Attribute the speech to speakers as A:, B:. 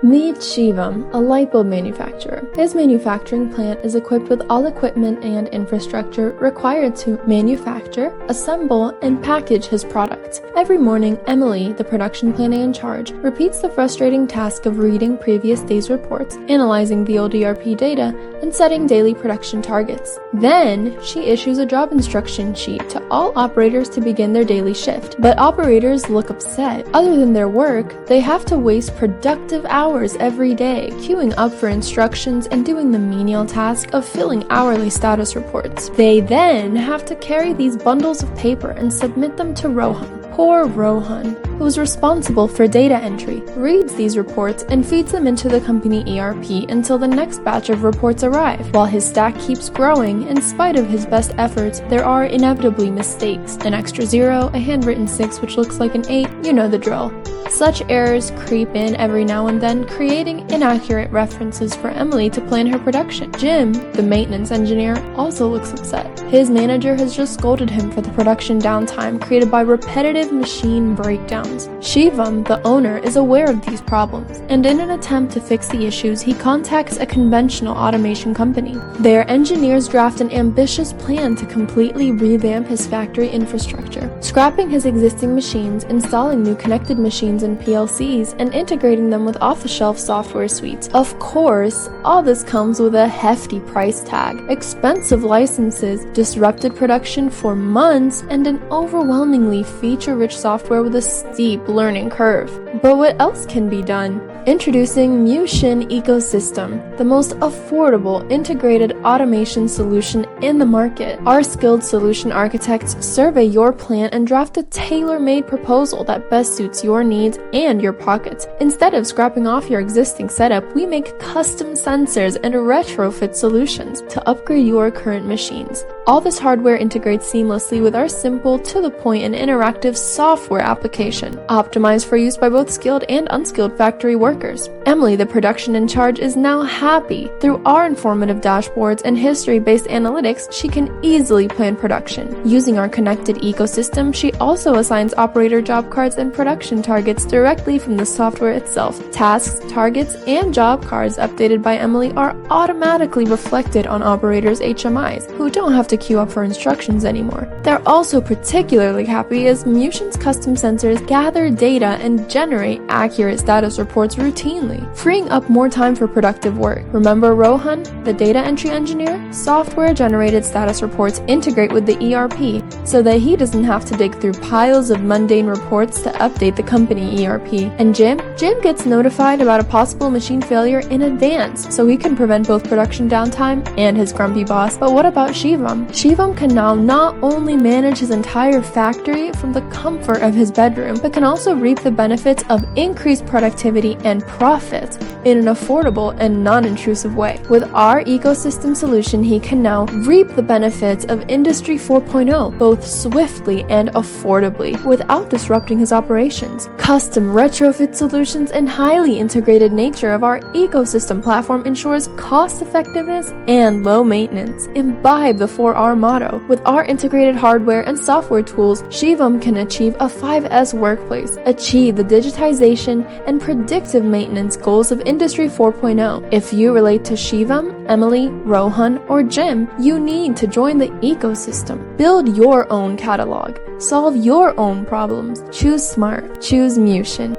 A: Meet Shivam, a light bulb manufacturer. His manufacturing plant is equipped with all equipment and infrastructure required to manufacture, assemble, and package his products. Every morning, Emily, the production planner in charge, repeats the frustrating task of reading previous day's reports, analyzing the old ERP data, and setting daily production targets. Then, she issues a job instruction sheet to all operators to begin their daily shift. But operators look upset. Other than their work, they have to waste productive hours every day, queuing up for instructions and doing the menial task of filling hourly status reports. They then have to carry these bundles of paper and submit them to Rohan. Poor Rohan, who is responsible for data entry, reads these reports and feeds them into the company ERP until the next batch of reports arrive. While his stack keeps growing, in spite of his best efforts, there are inevitably mistakes. An extra 0, a handwritten 6 which looks like an 8, you know the drill. Such errors creep in every now and then, creating inaccurate references for Emily to plan her production. Jim, the maintenance engineer, also looks upset. His manager has just scolded him for the production downtime created by repetitive machine breakdowns. Shivam, the owner, is aware of these problems, and in an attempt to fix the issues, he contacts a conventional automation company. Their engineers draft an ambitious plan to completely revamp his factory infrastructure, scrapping his existing machines, installing new connected machines and PLCs, and integrating them with off-the-shelf software suites. Of course, all this comes with a hefty price tag, expensive licenses, disrupted production for months, and an overwhelmingly feature-rich software with a steep learning curve. But what else can be done? Introducing Mushin Ecosystem, the most affordable integrated automation solution in the market. Our skilled solution architects survey your plant and draft a tailor-made proposal that best suits your needs and your pockets. Instead of scrapping off your existing setup, we make custom sensors and retrofit solutions to upgrade your current machines. All this hardware integrates seamlessly with our simple, to-the-point, and interactive software application, optimized for use by both skilled and unskilled factory workers. Emily, the production in charge, is now happy. Through our informative dashboards and history-based analytics, she can easily plan production. Using our connected ecosystem, she also assigns operator job cards and production targets directly from the software itself. Tasks, targets, and job cards updated by Emily are automatically reflected on operators' HMIs, who don't have to queue up for instructions anymore. They're also particularly happy as Mushin's custom sensors gather data and generate accurate status reports routinely, freeing up more time for productive work. Remember Rohan, the data entry engineer? Software-generated status reports integrate with the ERP so that he doesn't have to dig through piles of mundane reports to update the company ERP. And Jim gets notified about a possible machine failure in advance so he can prevent both production downtime and his grumpy boss. But what about Shivam? Shivam can now not only manage his entire factory from the comfort of his bedroom, but can also reap the benefits of increased productivity and profit in an affordable and non-intrusive way. With our ecosystem solution, he can now reap the benefits of Industry 4.0 both swiftly and affordably without disrupting his operations. Custom retrofit solutions and highly integrated nature of our ecosystem platform ensures cost-effectiveness and low maintenance. Imbibe the 4R motto. With our integrated hardware and software tools, Shivam can achieve a 5S workplace, achieve the digitization and predictive maintenance goals of Industry 4.0. If you relate to Shivam, Emily, Rohan, or Jim, you need to join the ecosystem. Build your own catalog. Solve your own problems. Choose smart. Choose Mushin.